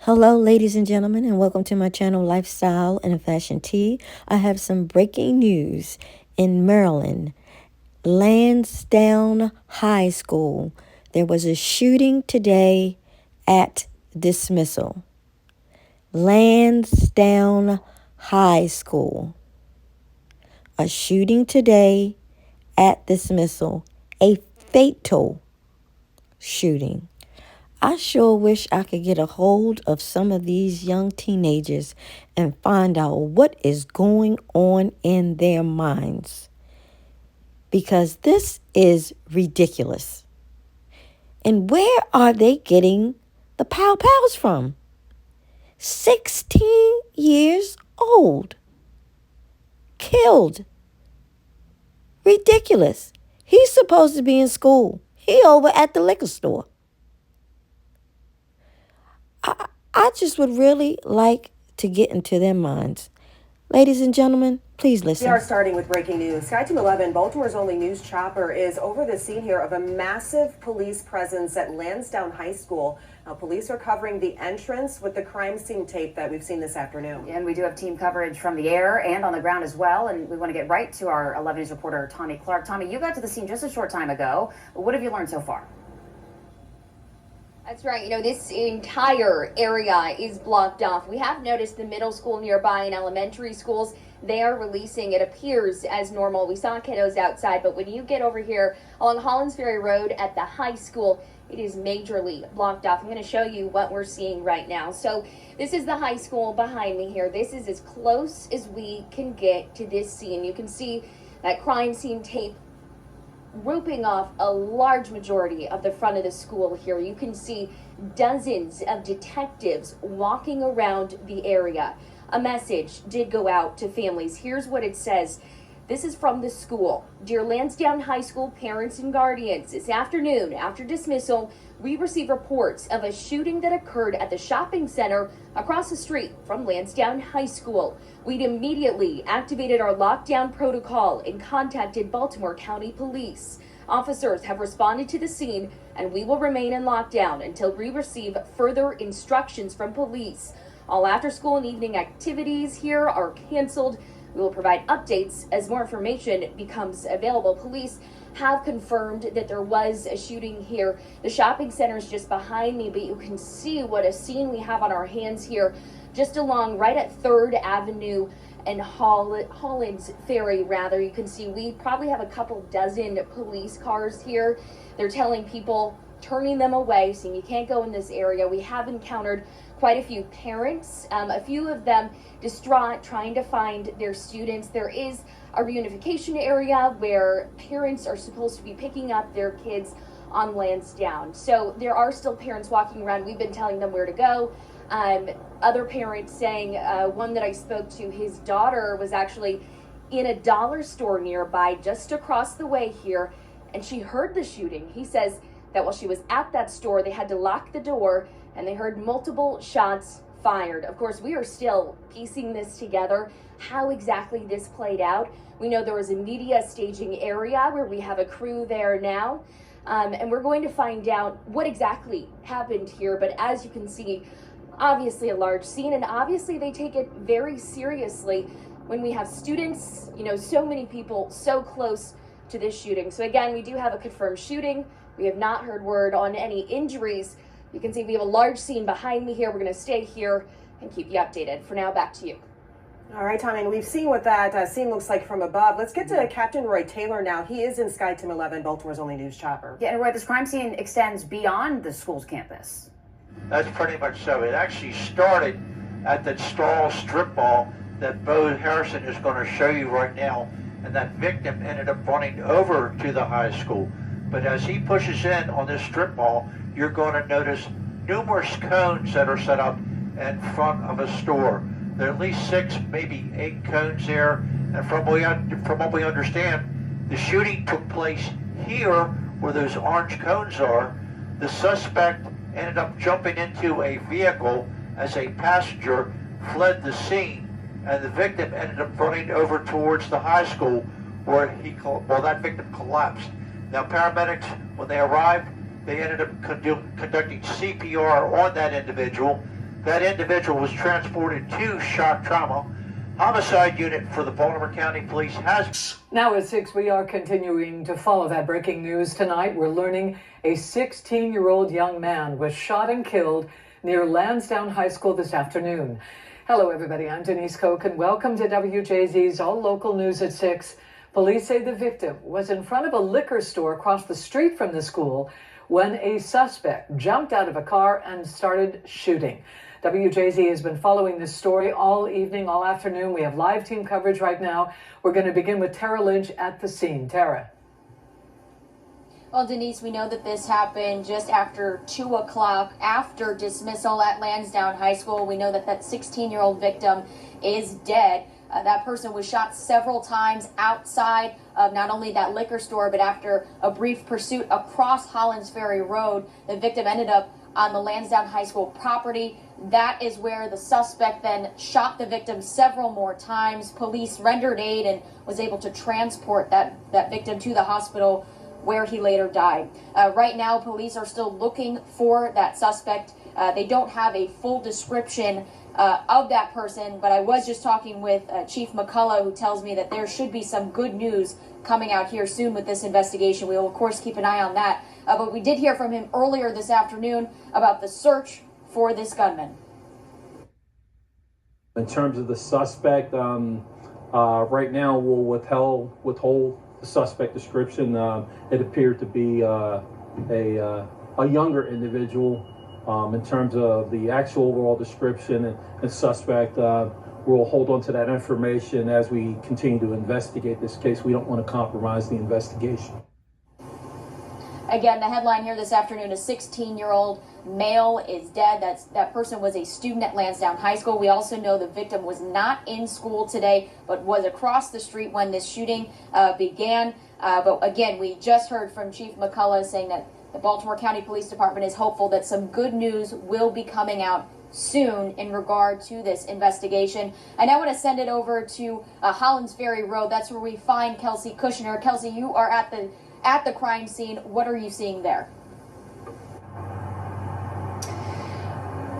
Hello, ladies and gentlemen, and welcome to my channel, Lifestyle and Fashion Tea. I have some breaking news in Maryland. Landsdowne High School. There was a shooting today at dismissal. Landsdowne High School. A shooting today at dismissal. A fatal shooting. I sure wish I could get a hold of some of these young teenagers and find out what is going on in their minds. Because this is ridiculous. And where are they getting the powds from? 16 years old. Killed. Ridiculous. He's supposed to be in school. He over at the liquor store. I just would really like to get into their minds. Ladies and gentlemen, please listen. We are starting with breaking news. Sky Team 11, Baltimore's only news chopper, is over the scene here of a massive police presence at Landsdowne High School. Now, police are covering the entrance with the crime scene tape that we've seen this afternoon. And we do have team coverage from the air and on the ground as well. And we want to get right to our 11 News reporter, Tommy Clark. Tommy, you got to the scene just a short time ago. What have you learned so far? That's right. This entire area is blocked off. We have noticed the middle school nearby and elementary schools, they are releasing, it appears, as normal. We saw kiddos outside, but when you get over here along Hollands Ferry Road at the high school, it is majorly blocked off. I'm going to show you what we're seeing right now. So this is the high school behind me here. This is as close as we can get to this scene. You can see that crime scene tape roping off a large majority of the front of the school here. You can see dozens of detectives walking around the area. A message did go out to families. Here's what it says. This is from the school. Dear Landsdowne High School parents and guardians, this afternoon after dismissal, we received reports of a shooting that occurred at the shopping center across the street from Landsdowne High School. We'd immediately activated our lockdown protocol and contacted Baltimore County Police. Officers have responded to the scene, and we will remain in lockdown until we receive further instructions from police. All after-school and evening activities here are canceled. We will provide updates as more information becomes available. Police have confirmed that there was a shooting here. The shopping center is just behind me, but you can see what a scene we have on our hands here, just along right at 3rd Avenue and Hollands Ferry, rather. You can see we probably have a couple dozen police cars here. They're telling people, turning them away, saying you can't go in this area. We have encountered quite a few parents, a few of them distraught, trying to find their students. There is a reunification area where parents are supposed to be picking up their kids on Landsdowne. So there are still parents walking around. We've been telling them where to go. Other parents saying, one that I spoke to, his daughter was actually in a dollar store nearby just across the way here, and she heard the shooting. He says that while she was at that store, they had to lock the door and they heard multiple shots fired. Of course, we are still piecing this together, how exactly this played out. We know there was a media staging area where we have a crew there now, and we're going to find out what exactly happened here. But as you can see, obviously a large scene, and obviously they take it very seriously when we have students, so many people so close to this shooting. So again, we do have a confirmed shooting. We have not heard word on any injuries. You can see we have a large scene behind me here. We're going to stay here and keep you updated. For now, back to you. All right, Tommy, and we've seen what that scene looks like from above. Let's get to Captain Roy Taylor now. He is in Sky Team 11, Baltimore's only news chopper. Yeah, and Roy, this crime scene extends beyond the school's campus. That's pretty much so. It actually started at that stall strip mall that Bo Harrison is going to show you right now, and that victim ended up running over to the high school. But as he pushes in on this strip mall, you're going to notice numerous cones that are set up in front of a store. There are at least 6, maybe 8 cones there, and from what we understand, the shooting took place here where those orange cones are. The suspect ended up jumping into a vehicle as a passenger fled the scene, and the victim ended up running over towards the high school where that victim collapsed. Now, paramedics, when they arrived, they ended up conducting CPR on that individual. That individual was transported to shock trauma. Homicide unit for the Baltimore County Police has... Now at 6, we are continuing to follow that breaking news tonight. We're learning a 16-year-old young man was shot and killed near Landsdowne High School this afternoon. Hello, everybody. I'm Denise Koch, and welcome to WJZ's All Local News at 6. Police say the victim was in front of a liquor store across the street from the school when a suspect jumped out of a car and started shooting. WJZ has been following this story all evening, all afternoon. We have live team coverage right now. We're going to begin with Tara Lynch at the scene. Tara. Well, Denise, we know that this happened just after 2 o'clock after dismissal at Landsdowne High School. We know that that 16-year-old victim is dead. That person was shot several times outside of not only that liquor store, but after a brief pursuit across Hollands Ferry Road, the victim ended up on the Landsdowne High School property. That is where the suspect then shot the victim several more times. Police rendered aid and was able to transport that victim to the hospital where he later died. Right now, police are still looking for that suspect. They don't have a full description of that person, but I was just talking with Chief McCullough, who tells me that there should be some good news coming out here soon with this investigation. We will, of course, keep an eye on that. But we did hear from him earlier this afternoon about the search for this gunman. In terms of the suspect, right now we'll withhold the suspect description. It appeared to be a younger individual. In terms of the actual overall description and suspect, we'll hold on to that information as we continue to investigate this case. We don't want to compromise the investigation. Again, the headline here this afternoon, a 16-year-old male is dead. That person was a student at Landsdowne High School. We also know the victim was not in school today, but was across the street when this shooting began. But again, we just heard from Chief McCullough saying that the Baltimore County Police Department is hopeful that some good news will be coming out soon in regard to this investigation. I now want to send it over to Hollands Ferry Road. That's where we find Kelsey Kushner. Kelsey, you are at the crime scene. What are you seeing there?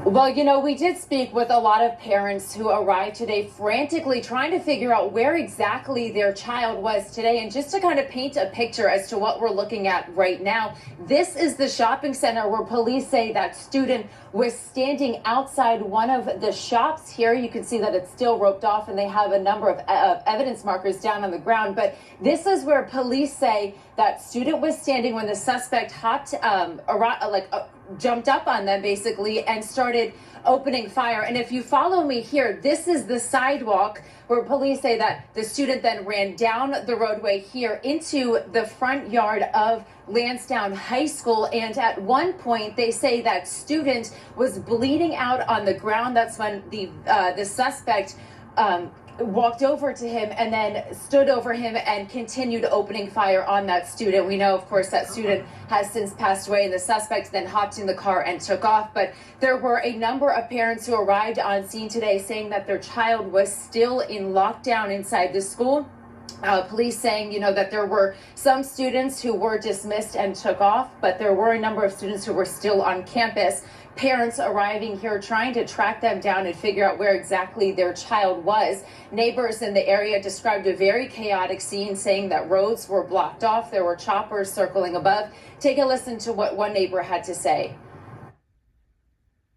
Well, you know, we did speak with a lot of parents who arrived today frantically trying to figure out where exactly their child was today. And just to kind of paint a picture as to what we're looking at right now, this is the shopping center where police say that student was standing outside one of the shops here. You can see that it's still roped off and they have a number of evidence markers down on the ground. But this is where police say that student was standing when the suspect jumped up on them basically and started opening fire. And if you follow me here, this is the sidewalk where police say that the student then ran down the roadway here into the front yard of Landsdowne High School. And at one point they say that student was bleeding out on the ground. That's when the suspect walked over to him and then stood over him and continued opening fire on that student. We know, of course, that student has since passed away and the suspect then hopped in the car and took off. But there were a number of parents who arrived on scene today saying that their child was still in lockdown inside the school. Police saying, you know, that there were some students who were dismissed and took off, but there were a number of students who were still on campus. Parents arriving here trying to track them down and figure out where exactly their child was. Neighbors in the area described a very chaotic scene, saying that roads were blocked off. There were choppers circling above. Take a listen to what one neighbor had to say.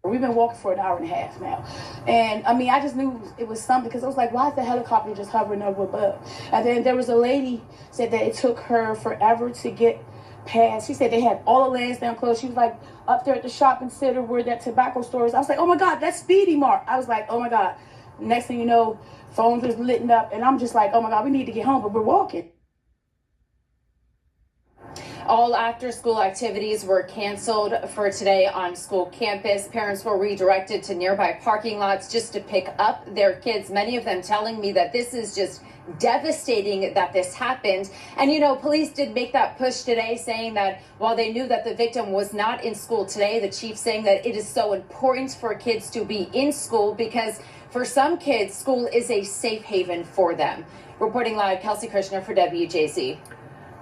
We've been walking for an hour and a half now. And I mean, I just knew it was something because I was like, why is the helicopter just hovering over above? And then there was a lady said that it took her forever to get past. She said they had all the Landsdowne closed. She was like up there at the shopping center where that tobacco store is. I was like, oh my God, that's Speedy Mart. I was like, oh my God. Next thing you know, phones was lit up. And I'm just like, oh my God, we need to get home, but we're walking. All after-school activities were canceled for today on school campus. Parents were redirected to nearby parking lots just to pick up their kids, many of them telling me that this is just devastating that this happened. And, you know, police did make that push today, saying that while they knew that the victim was not in school today, the chief saying that it is so important for kids to be in school because for some kids, school is a safe haven for them. Reporting live, Kelsey Kushner for WJZ.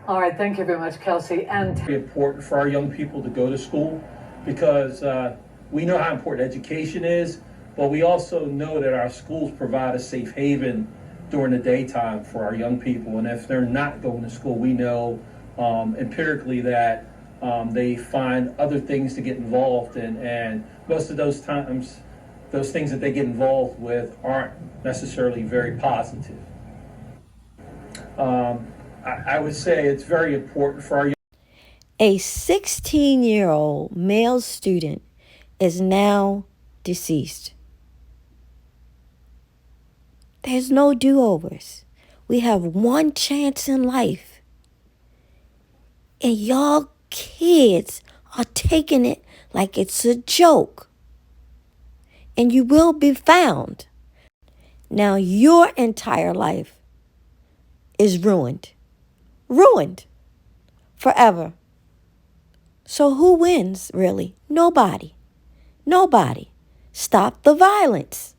All right, thank you very much, Kelsey. And Very important for our young people to go to school because we know how important education is, but we also know that our schools provide a safe haven during the daytime for our young people. And if they're not going to school, we know empirically that they find other things to get involved in. And most of those times, those things that they get involved with aren't necessarily very positive. I would say it's very important for our A 16-year-old male student is now deceased. There's no do-overs. We have one chance in life. And y'all kids are taking it like it's a joke. And you will be found. Now your entire life is ruined. Ruined. Forever. So who wins, really? Nobody. Nobody. Stop the violence.